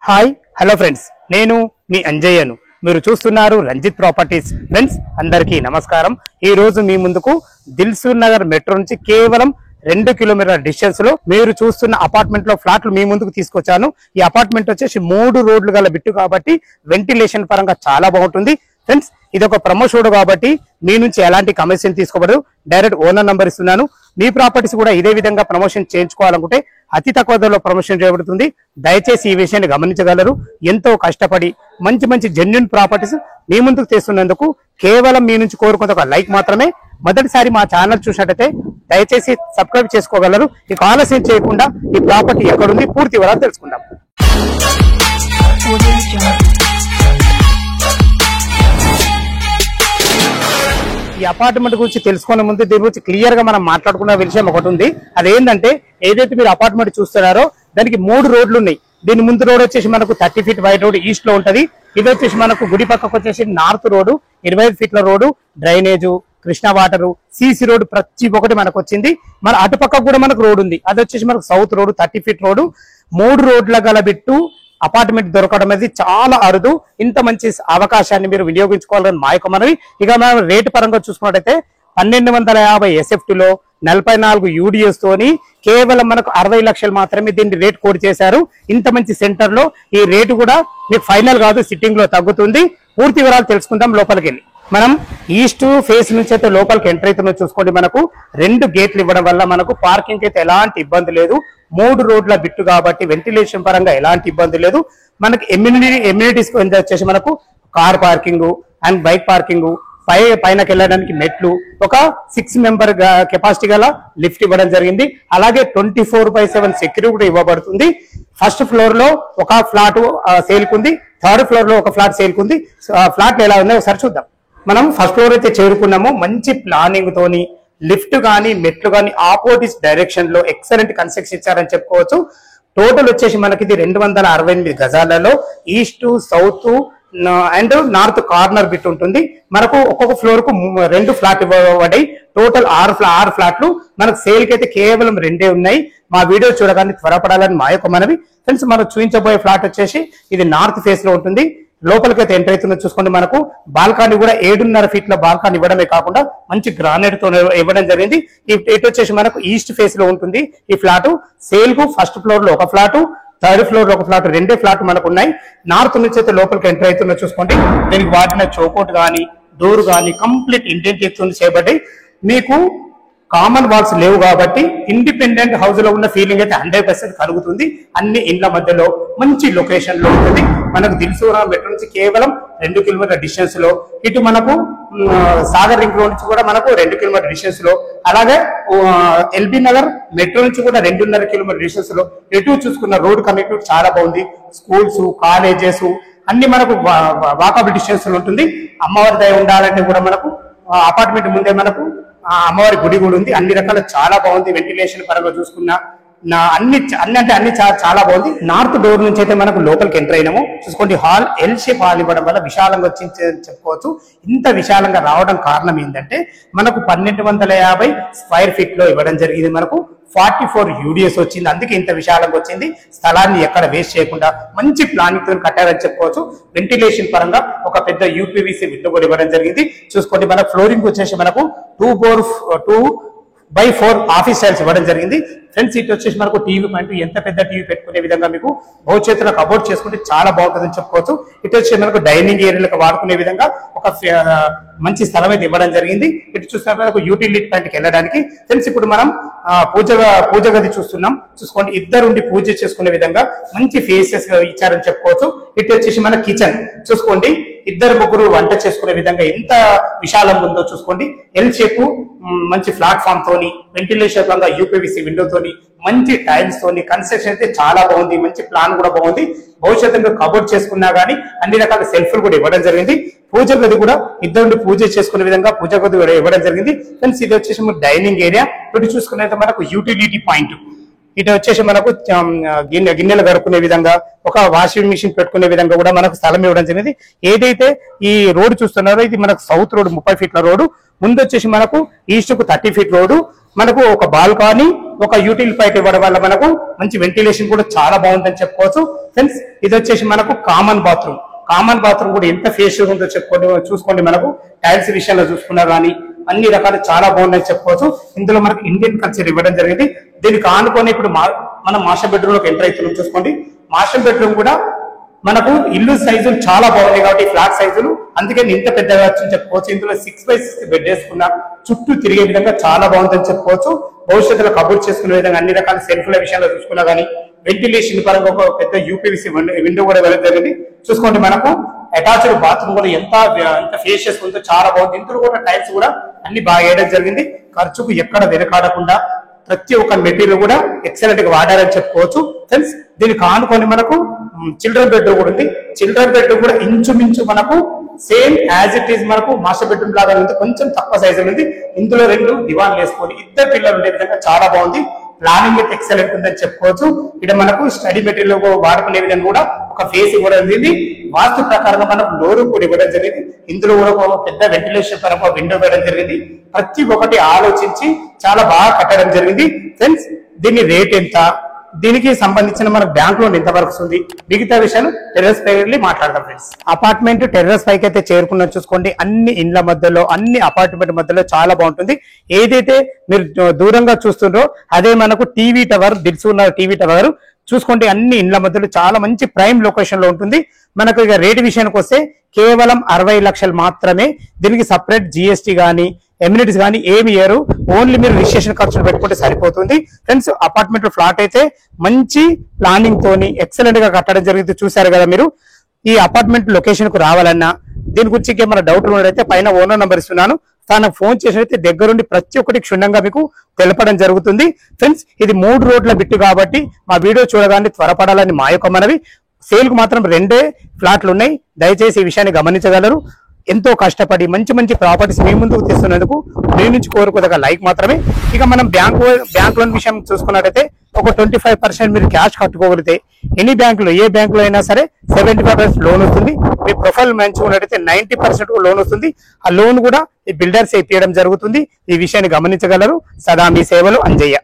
Hi hello friends, నేను మీ అంజయ్యను. మీరు చూస్తున్నారు రంజిత్ ప్రాపర్టీస్. ఫ్రెండ్స్ అందరికీ నమస్కారం. ఈ రోజు మీ ముందుకు దిల్సుఖ్ నగర్ మెట్రో నుంచి కేవలం 2 కిలోమీటర్ల డిస్టెన్స్ లో మీరు చూస్తున్న అపార్ట్మెంట్ లో ఫ్లాట్లు మీ ముందుకు తీసుకొచ్చాను. ఈ అపార్ట్మెంట్ వచ్చేసి 3 రోడ్లు గల బిట్టు కాబట్టి వెంటిలేషన్ పరంగా చాలా బాగుంటుంది. ఫ్రెండ్స్ ఇది ఒక ప్రమోషన్ కాబట్టి మీ నుంచి ఎలాంటి కమిషన్ తీసుకోబడదు. డైరెక్ట్ ఓనర్ నంబర్ ఇస్తున్నాను. మీ ప్రాపర్టీస్ కూడా ఇదే విధంగా ప్రమోషన్ చేయించుకోవాలనుకుంటే అతి తక్కువ ధరలో ప్రమోషన్ చేయబడుతుంది. దయచేసి ఈ విషయాన్ని గమనించగలరు. ఎంతో కష్టపడి మంచి మంచి జెన్యూన్ ప్రాపర్టీస్ మీ ముందుకు తెస్తున్నందుకు కేవలం మీ నుంచి కోరుకున్న ఒక లైక్ మాత్రమే. మొదటిసారి మా ఛానల్ చూసినట్టయితే దయచేసి సబ్స్క్రైబ్ చేసుకోగలరు. ఇక ఆలస్యం చేయకుండా ఈ ప్రాపర్టీ ఎక్కడుంది పూర్తి వివరాలు తెలుసుకుందాం. ఈ అపార్ట్మెంట్ గురించి తెలుసుకునే ముందు దీని గురించి క్లియర్ గా మనం మాట్లాడుకున్న విషయం ఒకటి ఉంది. అదేంటంటే ఏదైతే మీరు అపార్ట్మెంట్ చూస్తున్నారో దానికి 3 రోడ్లు ఉన్నాయి. దీని ముందు రోడ్ వచ్చేసి మనకు 30 ఫీట్ వైడ్ రోడ్ ఈస్ట్ లో ఉంటది. ఇది వచ్చేసి మనకు గుడి పక్కకు వచ్చేసి నార్త్ రోడ్ 25 ఫీట్ల road, drainage, Krishna water, CC road ప్రతి ఒక్కటి మనకు వచ్చింది. మన అటుపక్కకు కూడా మనకు రోడ్ ఉంది. అది వచ్చేసి మనకు సౌత్ రోడ్ 30 ఫీట్ రోడ్డు. 3 రోడ్ల గల బిట్టు అపార్ట్మెంట్ దొరకడం అనేది చాలా అరుదు. ఇంత మంచి అవకాశాన్ని మీరు వినియోగించుకోవాలని మా యొక్క మనవి. ఇక మనం రేటు పరంగా చూసుకున్నట్టయితే 1250 SFT లో 44 UDS తోని కేవలం మనకు 60 లక్షలు మాత్రమే దీన్ని రేట్ కోడ్ చేశారు. ఇంత మంచి సెంటర్ లో ఈ రేటు కూడా మీకు ఫైనల్ కాదు, సిట్టింగ్ లో తగ్గుతుంది. పూర్తి వివరాలు తెలుసుకుందాం లోపలికి వెళ్ళి. మనం ఈస్ట్ ఫేస్ నుంచి అయితే లోపలికి ఎంటర్ అవుతున్నా చూసుకోండి. మనకు 2 గేట్లు ఇవ్వడం వల్ల మనకు పార్కింగ్ అయితే ఎలాంటి ఇబ్బంది లేదు. 3 రోడ్ల బిట్టు కాబట్టి వెంటిలేషన్ పరంగా ఎలాంటి ఇబ్బంది లేదు. మనకి ఎమ్యూనిటీస్ వచ్చేసి మనకు car parking and bike parking, పైనకి వెళ్ళడానికి మెట్లు, ఒక 6 మెంబర్ కెపాసిటీ గల లిఫ్ట్ ఇవ్వడం జరిగింది. అలాగే 24/7 సెక్యూరిటీ కూడా ఇవ్వబడుతుంది. ఫస్ట్ ఫ్లోర్ లో ఒక ఫ్లాట్ సేల్ కుంది, థర్డ్ ఫ్లోర్ లో ఒక ఫ్లాట్ సేల్ కుంది. ఫ్లాట్ ఎలా ఉన్నాయో ఒకసారి చూద్దాం. మనం ఫస్ట్ ఫ్లోర్ అయితే చేరుకున్నాము. మంచి ప్లానింగ్ తోని లిఫ్ట్ గానీ మెట్లు గానీ ఆపోజిట్ డైరెక్షన్ లో ఎక్సలెంట్ కన్స్ట్రక్షన్ ఇచ్చారని చెప్పుకోవచ్చు. టోటల్ వచ్చేసి మనకి ఇది 268 గజాలలో east, south and north corner bit ఉంటుంది. మనకు ఒక్కొక్క ఫ్లోర్ కు 2 ఫ్లాట్ ఇవ్వబడ్డాయి. టోటల్ 6 ఫ్లాట్లు మనకు సేల్ కి అయితే కేవలం 2 ఉన్నాయి. మా వీడియో చూడగానే త్వరపడాలని మా యొక్క మనవి. ఫ్రెండ్స్ మనం చూపించబోయే ఫ్లాట్ వచ్చేసి ఇది నార్త్ ఫేస్ లో ఉంటుంది. లోపలికైతే ఎంటర్ అవుతుందో చూసుకోండి. మనకు బాల్కనీ కూడా 7.5 ఫీట్ల బాల్కనీ ఇవ్వడమే కాకుండా మంచి గ్రానైట్ తో ఇవ్వడం జరిగింది. ఇటు వచ్చేసి మనకు ఈస్ట్ ఫేస్ లో ఉంటుంది ఈ ఫ్లాట్. సేల్ కు ఫస్ట్ ఫ్లోర్ లో ఒక ఫ్లాట్, థర్డ్ ఫ్లోర్ లో ఒక ఫ్లాట్, 2 ఫ్లాట్ మనకు ఉన్నాయి. నార్త్ నుంచి అయితే లోపలికి ఎంటర్ అవుతుందో చూసుకోండి. దీనికి వాటిన చౌకోట్ గానీ డోర్ గానీ కంప్లీట్ ఇంటీరియర్ చేయబడ్డాయి. మీకు కామన్ వాల్స్ లేవు కాబట్టి ఇండిపెండెంట్ హౌస్ లో ఉన్న ఫీలింగ్ అయితే 100% కలుగుతుంది. అన్ని ఇండ్ల మధ్యలో మంచి లొకేషన్ లో ఉంటుంది. మనకు దిల్సుఖ్ నగర్ మెట్రో నుంచి కేవలం 2 కిలోమీటర్ల డిస్టెన్స్ లో, ఇటు మనకు సాగర్ రింగ్ రోడ్ నుంచి కూడా మనకు 2 కిలోమీటర్ల డిస్టెన్స్ లో, అలాగే ఎల్బీ నగర్ మెట్రో నుంచి కూడా 2.5 కిలోమీటర్ల డిస్టెన్స్ లో ఎటు చూసుకున్న రోడ్ కనెక్టివిటీ చాలా బాగుంది. స్కూల్స్, కాలేజెస్ అన్ని మనకు వాకబుల్ డిస్టెన్స్ లో ఉంటుంది. అమ్మవారి దయ ఉండాలంటే కూడా మనకు అపార్ట్మెంట్ ముందే మనకు అమ్మవారి గుడి కూడా ఉంది. అన్ని రకాల చాలా బాగుంది. వెంటిలేషన్ పరంగా చూసుకున్నా అన్ని చాలా బాగుంది. నార్త్ డోర్ నుంచి అయితే మనకు లోపలికి ఎంటర్ అయినాము చూసుకోండి. హాల్ ఎల్ షేప్ హాల్ ఇవ్వడం వల్ల విశాలంగా వచ్చింది చెప్పుకోవచ్చు. ఇంత విశాలంగా రావడం కారణం ఏంటంటే మనకు 1250 స్క్వేర్ ఫీట్ లో ఇవ్వడం జరిగింది. మనకు 44 UDS వచ్చింది. అందుకే ఇంత విశాలంగా వచ్చింది. స్థలాన్ని ఎక్కడ వేస్ట్ చేయకుండా మంచి ప్లానింగ్ తో కట్టారని చెప్పుకోవచ్చు. వెంటిలేషన్ పరంగా ఒక పెద్ద UPVC విండో కూడా ఇవ్వడం జరిగింది. చూసుకోండి. మన ఫ్లోరింగ్ వచ్చేసి మనకు 2x4 ఆఫీస్ స్టైల్స్ ఇవ్వడం జరిగింది. ఫ్రంట్ సీట్ వచ్చేసి మనకు టీవీ పాయింట్, ఎంత పెద్ద టీవీ పెట్టుకునే విధంగా మీకు భవిష్యత్తులో కబోర్డ్ చేసుకుంటే చాలా బాగుంటుందని చెప్పుకోవచ్చు. ఇటు వచ్చి మనకు డైనింగ్ ఏరియాలకు వాడుకునే విధంగా ఒక మంచి స్థలం అయితే ఇవ్వడం జరిగింది. ఇటు చూసినప్పుడు యూటిలిటీ పాయింట్కి వెళ్ళడానికి. ఫ్రెండ్స్ ఇప్పుడు మనం పూజ గది చూస్తున్నాం. చూసుకోండి. ఇద్దరుండి పూజ చేసుకునే విధంగా మంచి ఫేసెస్ ఇచ్చారని చెప్పుకోవచ్చు. ఇటు వచ్చేసి మన కిచెన్ చూసుకోండి. 2-3 వంట చేసుకునే విధంగా ఎంత విశాలంగా ఉందో చూసుకోండి. ఎల్ షేప్ మంచి ప్లాట్ఫామ్ తోని, వెంటిలేషన్ పరంగా UPVC విండో తోని, మంచి టైల్స్ తోని కన్స్ట్రక్షన్ అయితే చాలా బాగుంది. మంచి ప్లాన్ కూడా బాగుంది. భవిష్యత్తులో కబోర్డ్ చేసుకున్నా గానీ అన్ని రకాల సెల్ఫ్లు కూడా ఇవ్వడం జరిగింది. పూజ గది కూడా ఇద్దరు పూజ చేసుకునే విధంగా పూజ గది కూడా ఇవ్వడం జరిగింది. ఫ్రెండ్స్ ఇది వచ్చేసి డైనింగ్ ఏరియా. ఇటు చూసుకున్నట్లయితే మనకు యూటిలిటీ పాయింట్ ఇటు వచ్చేసి మనకు గిన్నెలు కడుక్కునే విధంగా ఒక వాషింగ్ మిషన్ పెట్టుకునే విధంగా కూడా మనకు స్థలం ఇవ్వడం జరిగింది. ఏదైతే ఈ రోడ్డు చూస్తున్నారో ఇది మనకు సౌత్ రోడ్ 30 ఫీట్ల రోడ్డు, ముందు వచ్చేసి మనకు ఈస్ట్ కు 30 ఫీట్ రోడ్డు, మనకు ఒక బాల్కనీ, ఒక యూటిల్ పైప్ ఇవ్వడం వల్ల మనకు మంచి వెంటిలేషన్ కూడా చాలా బాగుందని చెప్పుకోవచ్చు ఫ్రెండ్స్. ఇది వచ్చేసి మనకు కామన్ బాత్రూమ్ కూడా ఎంత ఫేషియల్ ఉందో చూసుకోండి. మనకు టైల్స్ విషయంలో చూసుకున్నా కానీ అన్ని రకాలు చాలా బాగున్నాయి చెప్పుకోవచ్చు. ఇందులో మనకు ఇండియన్ కల్చర్ ఇవ్వడం జరిగింది. దీనికి ఆనుకొని ఇప్పుడు మనం మాస్టర్ బెడ్రూమ్ లోకి ఎంటర్ అవుతున్నాం. చూసుకోండి, మాస్టర్ బెడ్రూమ్ కూడా మనకు ఇల్లు సైజులు చాలా బాగున్నాయి కాబట్టి ఫ్లాట్ సైజులు, అందుకే ఇంత పెద్దగా వచ్చని చెప్పుకోవచ్చు. ఇందులో 6x6 బెడ్ వేసుకున్న చుట్టూ తిరిగే విధంగా చాలా బాగుందని చెప్పుకోవచ్చు. భవిష్యత్తులో కబుర్ చేసుకునే విధంగా అన్ని రకాల సెల్ఫ్ల విషయంలో చూసుకున్నా కానీ వెంటిలేషన్ పరంగా ఒక పెద్ద యూపీవీసీ విండో కూడా వెళ్ళడం జరిగింది. చూసుకోండి, మనకు అటాచ్డ్ బాత్రూమ్ కూడా ఎంత ఫేషియస్ ఉందో చాలా బాగుంది. ఇందులో కూడా టైల్స్ కూడా అన్ని బాగా వేయడం జరిగింది. ఖర్చుకు ఎక్కడ వెనకాడకుండా ప్రతి ఒక్క మెటీరియల్ కూడా ఎక్సలెంట్ గా వాడారని చెప్పుకోవచ్చు ఫ్రెండ్స్. దీనికి ఆనుకొని మనకు చిల్డ్రన్ బెడ్రూమ్ కూడా ఉంది. చిల్డ్రన్ బెడ్రూమ్ కూడా ఇంచుమించు మనకు సేమ్ యాజ్ ఇట్ ఈస్ మనకు మాస్టర్ బెడ్రూమ్ లాగా ఉంది, కొంచెం తక్కువ సైజు ఉంది. ఇందులో 2 దివాన్లు వేసుకొని 2 పిల్లలు ఉండే విధంగా చాలా బాగుంది. ప్లానింగ్ అయితే ఎక్సలెంట్ ఉందని చెప్పుకోవచ్చు. ఇక్కడ మనకు స్టడీ మెటీరియల్ వాడుకునే విధంగా కూడా ఒక ఫేస్ కూడా ఉంది. వాస్తు ప్రకారంగా మనకు డోర్ కూడా ఇవ్వడం జరిగింది. ఇందులో కూడా ఒక పెద్ద వెంటిలేషన్ పరంగా విండో ఇవ్వడం జరిగింది. ప్రతి ఒక్కటి ఆలోచించి చాలా బాగా కట్టడం జరిగింది ఫ్రెండ్స్. దీని రేట్ ఎంత, దీనికి సంబంధించిన మన బ్యాంక్ లోన్ ఎంత వరకు ఉంది, మిగతా విషయాలు టెర్రస్ పై వెళ్ళి మాట్లాడదాం ఫ్రెండ్స్. అపార్ట్మెంట్ టెర్రస్ పైకి అయితే చేరుకున్నా చూసుకోండి. అన్ని ఇండ్ల మధ్యలో, అన్ని అపార్ట్మెంట్ మధ్యలో చాలా బాగుంటుంది. ఏదైతే మీరు దూరంగా చూస్తుండ్రో అదే మనకు టీవీ టవర్, దిల్సుకున్న టీవీ టవర్ చూసుకోండి. అన్ని ఇండ్ల మధ్యలో చాలా మంచి ప్రైమ్ లొకేషన్ లో ఉంటుంది. మనకు ఇక రేటు విషయానికి వస్తే కేవలం 60 లక్షలు మాత్రమే. దీనికి సపరేట్ జిఎస్టీ గానీ ఎమ్యూనిటీస్ కానీ ఏమి ఇయ్యరు. ఓన్లీ మీరు రిజిస్ట్రేషన్ ఖర్చులు పెట్టుకుంటే సరిపోతుంది ఫ్రెండ్స్. అపార్ట్మెంట్ ఫ్లాట్ అయితే మంచి ప్లానింగ్ తోని ఎక్సలెంట్ గా కట్టడం జరిగింది. చూసారు కదా మీరు. ఈ అపార్ట్మెంట్ లొకేషన్ కు రావాలన్నా దీని గురించి ఏమైనా డౌట్ ఉన్నట్లయితే పైన ఓనర్ నెంబర్ ఇస్తున్నాను, తనకు ఫోన్ చేసినట్లయితే దగ్గరుండి ప్రతి ఒక్కటి క్షుణ్ణంగా మీకు తెలపడం జరుగుతుంది ఫ్రెండ్స్. ఇది 3 రోడ్ల బిట్టు కాబట్టి మా వీడియో చూడగానే త్వరపడాలని మా యొక్క మనవి. సేల్ కు మాత్రం 2 ఫ్లాట్లు ఉన్నాయి, దయచేసి ఈ విషయాన్ని గమనించగలరు. ఎంతో కష్టపడి మంచి మంచి ప్రాపర్టీస్ మీ ముందుకు తెస్తున్నందుకు మీ నుంచి కోరుకోదగ్గ లైక్ మాత్రమే. ఇక మనం బ్యాంక్ లోన్ విషయం చూసుకున్నట్టయితే ఒక 25% మీరు క్యాష్ కట్టుకోగలిగితే ఎనీ బ్యాంకులో, ఏ బ్యాంకులో అయినా సరే 75% లోన్ వస్తుంది. మీ ప్రొఫైల్ మంచిగా ఉన్నట్టయితే 90% లోన్ వస్తుంది. ఆ లోన్ కూడా ఈ బిల్డర్స్ ఇప్పించడం జరుగుతుంది. ఈ విషయాన్ని గమనించగలరు. సదా మీ సేవలు అంజయ్య.